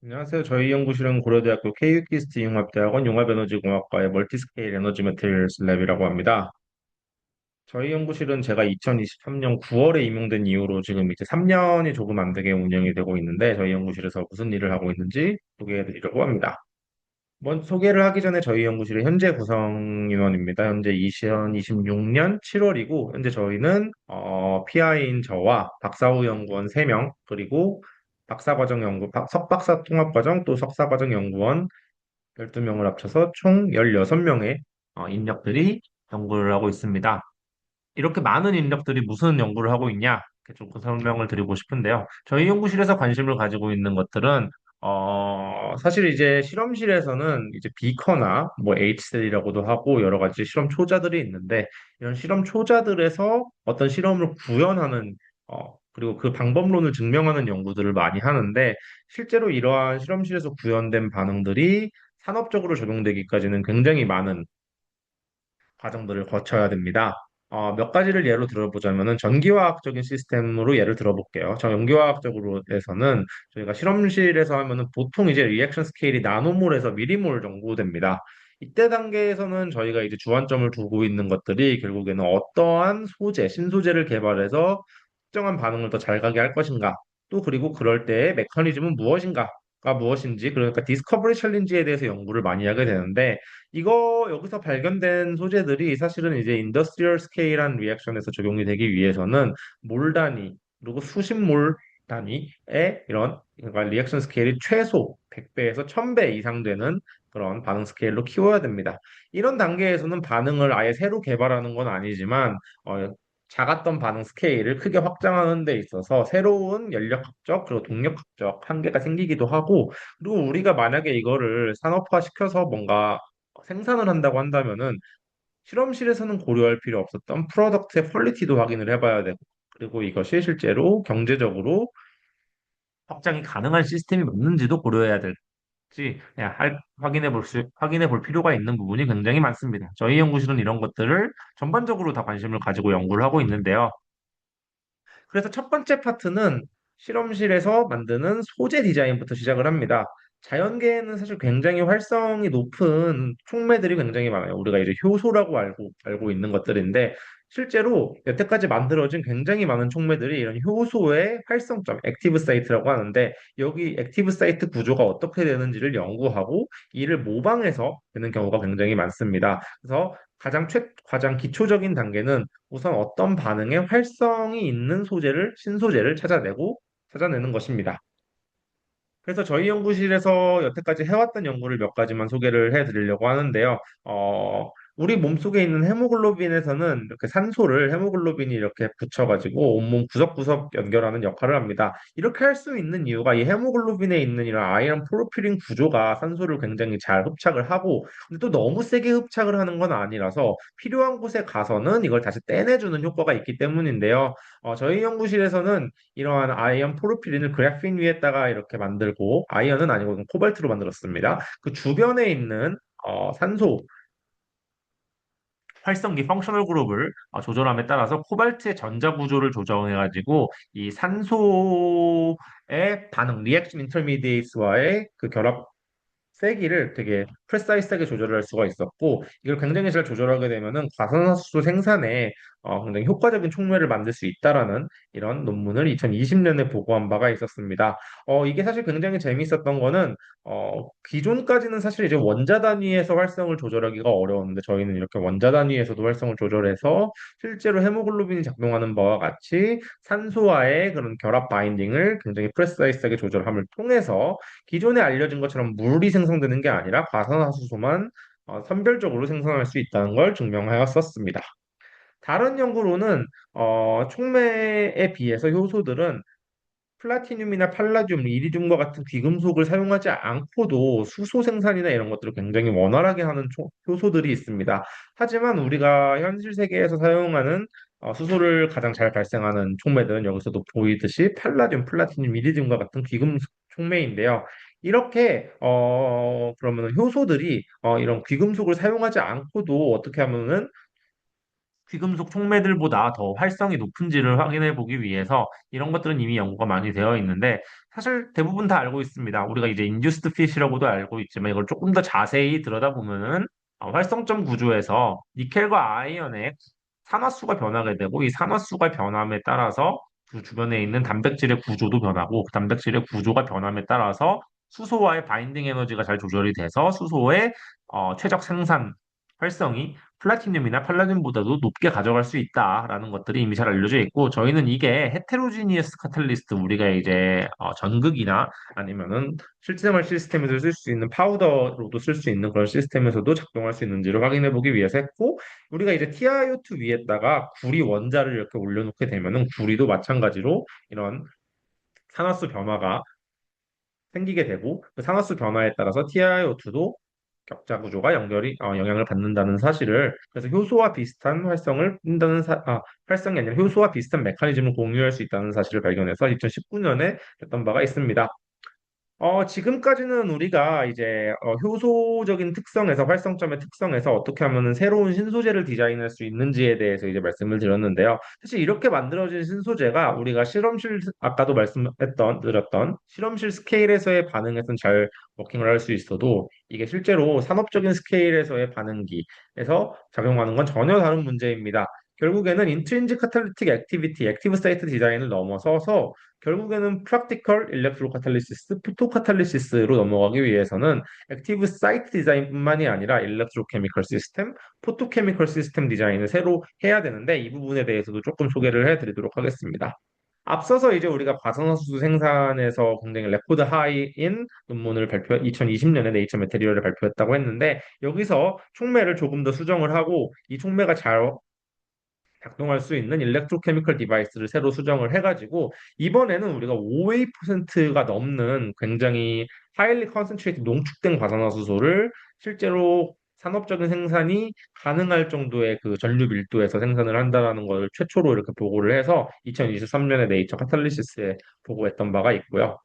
안녕하세요. 저희 연구실은 고려대학교 KU키스트 융합대학원 용합에너지공학과의 멀티스케일 에너지 매트리얼스 랩이라고 합니다. 저희 연구실은 제가 2023년 9월에 임용된 이후로 지금 이제 3년이 조금 안 되게 운영이 되고 있는데 저희 연구실에서 무슨 일을 하고 있는지 소개해 드리려고 합니다. 먼저 소개를 하기 전에 저희 연구실의 현재 구성 인원입니다. 현재 2026년 7월이고 현재 저희는 PI인 저와 박사후 연구원 3명 그리고 박사과정 연구, 석박사 통합과정 또 석사과정 연구원 12명을 합쳐서 총 16명의 인력들이 연구를 하고 있습니다. 이렇게 많은 인력들이 무슨 연구를 하고 있냐? 이렇게 조금 설명을 드리고 싶은데요. 저희 연구실에서 관심을 가지고 있는 것들은 사실 이제 실험실에서는 이제 비커나 뭐 H셀이라고도 하고 여러 가지 실험 초자들이 있는데 이런 실험 초자들에서 어떤 실험을 구현하는 그리고 그 방법론을 증명하는 연구들을 많이 하는데 실제로 이러한 실험실에서 구현된 반응들이 산업적으로 적용되기까지는 굉장히 많은 과정들을 거쳐야 됩니다. 몇 가지를 예로 들어보자면은 전기화학적인 시스템으로 예를 들어볼게요. 전기화학적으로 해서는 저희가 실험실에서 하면은 보통 이제 리액션 스케일이 나노몰에서 미리몰 정도 됩니다. 이때 단계에서는 저희가 이제 주안점을 두고 있는 것들이 결국에는 어떠한 소재, 신소재를 개발해서 특정한 반응을 더 잘 가게 할 것인가, 또 그리고 그럴 때의 메커니즘은 무엇인가가 무엇인지, 그러니까 디스커버리 챌린지에 대해서 연구를 많이 하게 되는데 이거 여기서 발견된 소재들이 사실은 이제 인더스트리얼 스케일한 리액션에서 적용이 되기 위해서는 몰 단위 그리고 수십 몰 단위의 이런 그러니까 리액션 스케일이 최소 100배에서 1000배 이상 되는 그런 반응 스케일로 키워야 됩니다. 이런 단계에서는 반응을 아예 새로 개발하는 건 아니지만 작았던 반응 스케일을 크게 확장하는 데 있어서 새로운 연력학적 그리고 동력학적 한계가 생기기도 하고 그리고 우리가 만약에 이거를 산업화 시켜서 뭔가 생산을 한다고 한다면은 실험실에서는 고려할 필요 없었던 프로덕트의 퀄리티도 확인을 해봐야 되고 그리고 이것이 실제로 경제적으로 확장이 가능한 시스템이 맞는지도 고려해야 될지 그냥 확인해 볼 필요가 있는 부분이 굉장히 많습니다. 저희 연구실은 이런 것들을 전반적으로 다 관심을 가지고 연구를 하고 있는데요. 그래서 첫 번째 파트는 실험실에서 만드는 소재 디자인부터 시작을 합니다. 자연계에는 사실 굉장히 활성이 높은 촉매들이 굉장히 많아요. 우리가 이제 효소라고 알고 있는 것들인데, 실제로 여태까지 만들어진 굉장히 많은 촉매들이 이런 효소의 활성점, 액티브 사이트라고 하는데, 여기 액티브 사이트 구조가 어떻게 되는지를 연구하고, 이를 모방해서 되는 경우가 굉장히 많습니다. 그래서 가장 기초적인 단계는 우선 어떤 반응에 활성이 있는 신소재를 찾아내는 것입니다. 그래서 저희 연구실에서 여태까지 해왔던 연구를 몇 가지만 소개를 해드리려고 하는데요. 우리 몸속에 있는 헤모글로빈에서는 이렇게 산소를 헤모글로빈이 이렇게 붙여가지고 온몸 구석구석 연결하는 역할을 합니다. 이렇게 할 수 있는 이유가 이 헤모글로빈에 있는 이런 아이언 포르피린 구조가 산소를 굉장히 잘 흡착을 하고, 근데 또 너무 세게 흡착을 하는 건 아니라서 필요한 곳에 가서는 이걸 다시 떼내주는 효과가 있기 때문인데요. 저희 연구실에서는 이러한 아이언 포르피린을 그래핀 위에다가 이렇게 만들고 아이언은 아니고 이건 코발트로 만들었습니다. 그 주변에 있는 산소 활성기 펑셔널 그룹을 조절함에 따라서 코발트의 전자 구조를 조정해가지고 이 산소의 반응, 리액션 인터미디에이트와의 그 결합 세기를 되게 프레사이스하게 조절할 수가 있었고 이걸 굉장히 잘 조절하게 되면은 과산화수소 생산에 굉장히 효과적인 촉매를 만들 수 있다라는 이런 논문을 2020년에 보고한 바가 있었습니다. 이게 사실 굉장히 재미있었던 거는 기존까지는 사실 이제 원자 단위에서 활성을 조절하기가 어려웠는데 저희는 이렇게 원자 단위에서도 활성을 조절해서 실제로 헤모글로빈이 작동하는 바와 같이 산소와의 그런 결합 바인딩을 굉장히 프레사이스하게 조절함을 통해서 기존에 알려진 것처럼 물이 생성되는 게 아니라 과산화수소만 선별적으로 생성할 수 있다는 걸 증명하였었습니다. 다른 연구로는 촉매에 비해서 효소들은 플라티늄이나 팔라듐, 이리듐과 같은 귀금속을 사용하지 않고도 수소 생산이나 이런 것들을 굉장히 원활하게 하는 효소들이 있습니다. 하지만 우리가 현실 세계에서 사용하는 수소를 가장 잘 발생하는 촉매들은 여기서도 보이듯이 팔라듐, 플라티늄, 이리듐과 같은 귀금속 촉매인데요. 이렇게 그러면 효소들이 이런 귀금속을 사용하지 않고도 어떻게 하면은 귀금속 촉매들보다 더 활성이 높은지를 확인해 보기 위해서 이런 것들은 이미 연구가 많이 되어 있는데 사실 대부분 다 알고 있습니다. 우리가 이제 인듀스드 핏이라고도 알고 있지만 이걸 조금 더 자세히 들여다보면은 활성점 구조에서 니켈과 아이언의 산화수가 변하게 되고 이 산화수가 변함에 따라서 그 주변에 있는 단백질의 구조도 변하고 그 단백질의 구조가 변함에 따라서 수소와의 바인딩 에너지가 잘 조절이 돼서 수소의 최적 생산 활성이 플라티늄이나 팔라딘보다도 높게 가져갈 수 있다라는 것들이 이미 잘 알려져 있고 저희는 이게 헤테로지니어스 카탈리스트 우리가 이제 전극이나 아니면은 실생활 시스템에서 쓸 수 있는 파우더로도 쓸 수 있는 그런 시스템에서도 작동할 수 있는지를 확인해 보기 위해서 했고 우리가 이제 TiO2 위에다가 구리 원자를 이렇게 올려놓게 되면은 구리도 마찬가지로 이런 산화수 변화가 생기게 되고 그 산화수 변화에 따라서 TiO2도 격자 구조가 영향을 받는다는 사실을 그래서 효소와 비슷한 활성을 띈다는 활성이 아니라 효소와 비슷한 메커니즘을 공유할 수 있다는 사실을 발견해서 2019년에 했던 바가 있습니다. 지금까지는 우리가 이제 효소적인 특성에서 활성점의 특성에서 어떻게 하면은 새로운 신소재를 디자인할 수 있는지에 대해서 이제 말씀을 드렸는데요. 사실 이렇게 만들어진 신소재가 우리가 실험실 아까도 드렸던 실험실 스케일에서의 반응에서는 잘 워킹을 할 수 있어도 이게 실제로 산업적인 스케일에서의 반응기에서 작용하는 건 전혀 다른 문제입니다. 결국에는 인트린직 카탈리틱 액티비티, 액티브 사이트 디자인을 넘어서서 결국에는 프랙티컬 일렉트로 카탈리시스, 포토 카탈리시스로 넘어가기 위해서는 액티브 사이트 디자인뿐만이 아니라 일렉트로 케미컬 시스템, 포토 케미컬 시스템 디자인을 새로 해야 되는데 이 부분에 대해서도 조금 소개를 해드리도록 하겠습니다. 앞서서 이제 우리가 과산화수소 생산에서 굉장히 레코드 하이인 논문을 2020년에 네이처 메테리얼을 발표했다고 했는데 여기서 촉매를 조금 더 수정을 하고 이 촉매가 잘 작동할 수 있는 일렉트로케미컬 디바이스를 새로 수정을 해가지고 이번에는 우리가 5%가 넘는 굉장히 하일리 컨센트레이트 농축된 과산화수소를 실제로 산업적인 생산이 가능할 정도의 그 전류 밀도에서 생산을 한다는 걸 최초로 이렇게 보고를 해서 2023년에 네이처 카탈리시스에 보고했던 바가 있고요.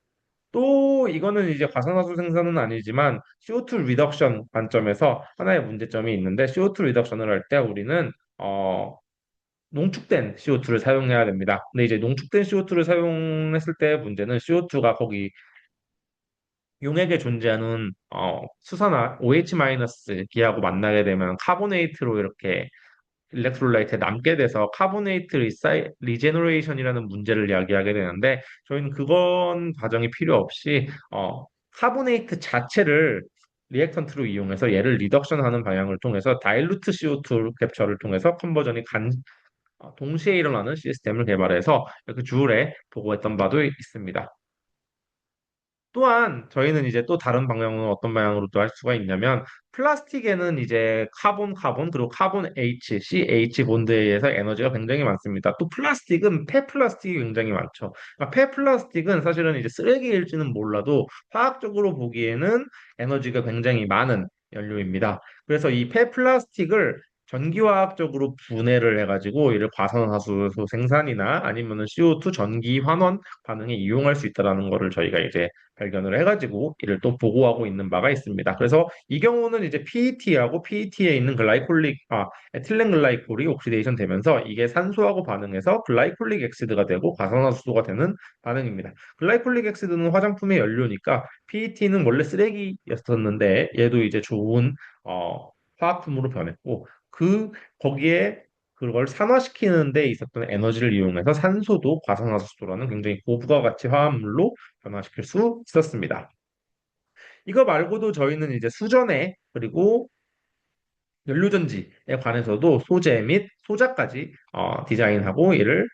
또 이거는 이제 과산화수 생산은 아니지만 CO2 리덕션 관점에서 하나의 문제점이 있는데 CO2 리덕션을 할 때 우리는 농축된 CO2를 사용해야 됩니다. 근데 이제 농축된 CO2를 사용했을 때 문제는 CO2가 거기 용액에 존재하는 수산화 OH- 기하고 만나게 되면 카보네이트로 이렇게 일렉트롤라이트에 남게 돼서 카보네이트 리제너레이션이라는 문제를 이야기하게 되는데 저희는 그건 과정이 필요 없이 카보네이트 자체를 리액턴트로 이용해서 얘를 리덕션하는 방향을 통해서 다일루트 CO2 캡처를 통해서 컨버전이 동시에 일어나는 시스템을 개발해서 이렇게 줄에 보고했던 바도 있습니다. 또한 저희는 이제 또 다른 방향은 어떤 방향으로 또 할 수가 있냐면 플라스틱에는 이제 카본 그리고 카본 H, CH 본드에 의해서 에너지가 굉장히 많습니다. 또 플라스틱은 폐플라스틱이 굉장히 많죠. 그러니까 폐플라스틱은 사실은 이제 쓰레기일지는 몰라도 화학적으로 보기에는 에너지가 굉장히 많은 연료입니다. 그래서 이 폐플라스틱을 전기화학적으로 분해를 해가지고 이를 과산화수소 생산이나 아니면은 CO2 전기 환원 반응에 이용할 수 있다라는 거를 저희가 이제 발견을 해가지고 이를 또 보고하고 있는 바가 있습니다. 그래서 이 경우는 이제 PET하고 PET에 있는 에틸렌 글라이콜이 옥시데이션 되면서 이게 산소하고 반응해서 글라이콜릭 엑시드가 되고 과산화수소가 되는 반응입니다. 글라이콜릭 엑시드는 화장품의 연료니까 PET는 원래 쓰레기였었는데 얘도 이제 좋은 화학품으로 변했고 거기에 그걸 산화시키는 데 있었던 에너지를 이용해서 산소도 과산화수소라는 굉장히 고부가가치 화합물로 변화시킬 수 있었습니다. 이거 말고도 저희는 이제 수전에 그리고 연료전지에 관해서도 소재 및 소자까지 디자인하고 이를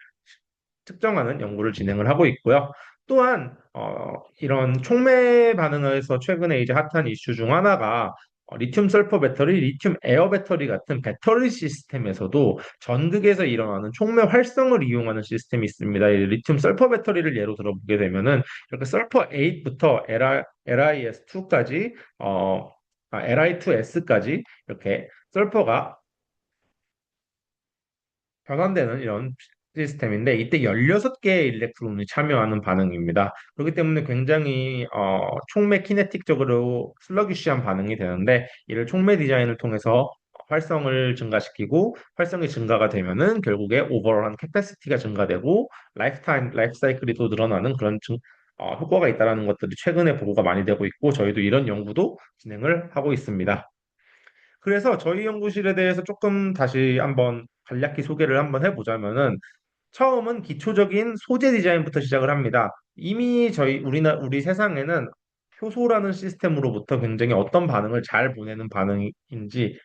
특정하는 연구를 진행을 하고 있고요. 또한 이런 촉매 반응에서 최근에 이제 핫한 이슈 중 하나가 리튬 설퍼 배터리, 리튬 에어 배터리 같은 배터리 시스템에서도 전극에서 일어나는 촉매 활성을 이용하는 시스템이 있습니다. 이 리튬 설퍼 배터리를 예로 들어보게 되면은 이렇게 설퍼 8부터 LiS2까지 Li2S까지 이렇게 설퍼가 변환되는 이런 시스템인데 이때 16개의 일렉트론이 참여하는 반응입니다. 그렇기 때문에 굉장히 촉매 키네틱적으로 슬러기시한 반응이 되는데 이를 촉매 디자인을 통해서 활성을 증가시키고 활성이 증가가 되면은 결국에 오버롤한 캐패시티가 증가되고 라이프 사이클이 또 늘어나는 그런 효과가 있다는 것들이 최근에 보고가 많이 되고 있고 저희도 이런 연구도 진행을 하고 있습니다. 그래서 저희 연구실에 대해서 조금 다시 한번 간략히 소개를 한번 해보자면은 처음은 기초적인 소재 디자인부터 시작을 합니다. 이미 우리 세상에는 효소라는 시스템으로부터 굉장히 어떤 반응을 잘 보내는 반응인지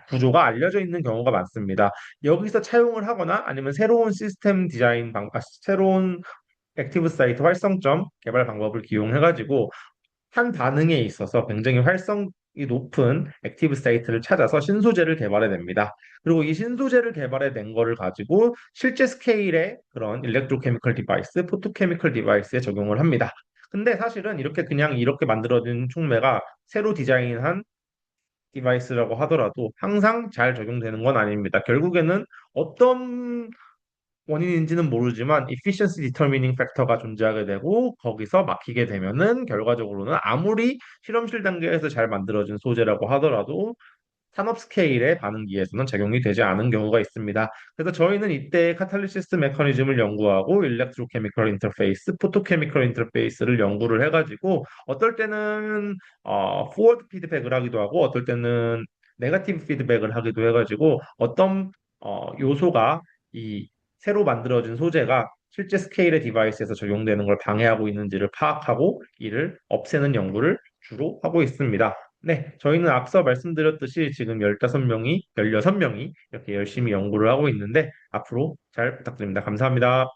구조가 알려져 있는 경우가 많습니다. 여기서 차용을 하거나 아니면 새로운 시스템 새로운 액티브 사이트 활성점 개발 방법을 기용해가지고 한 반응에 있어서 굉장히 활성이 높은 액티브 사이트를 찾아서 신소재를 개발해냅니다. 그리고 이 신소재를 개발해낸 거를 가지고 실제 스케일의 그런 일렉트로케미컬 디바이스, 포토케미컬 디바이스에 적용을 합니다. 근데 사실은 이렇게 만들어진 촉매가 새로 디자인한 디바이스라고 하더라도 항상 잘 적용되는 건 아닙니다. 결국에는 어떤 원인인지는 모르지만 efficiency determining factor가 존재하게 되고 거기서 막히게 되면은 결과적으로는 아무리 실험실 단계에서 잘 만들어진 소재라고 하더라도 산업 스케일의 반응기에서는 적용이 되지 않은 경우가 있습니다. 그래서 저희는 이때 카탈리시스 메커니즘을 연구하고 일렉트로케미컬 인터페이스, 포토케미컬 인터페이스를 연구를 해가지고 어떨 때는 포워드 피드백을 하기도 하고 어떨 때는 네거티브 피드백을 하기도 해가지고 어떤 요소가 이 새로 만들어진 소재가 실제 스케일의 디바이스에서 적용되는 걸 방해하고 있는지를 파악하고 이를 없애는 연구를 주로 하고 있습니다. 네, 저희는 앞서 말씀드렸듯이 지금 15명이 이렇게 열심히 연구를 하고 있는데 앞으로 잘 부탁드립니다. 감사합니다.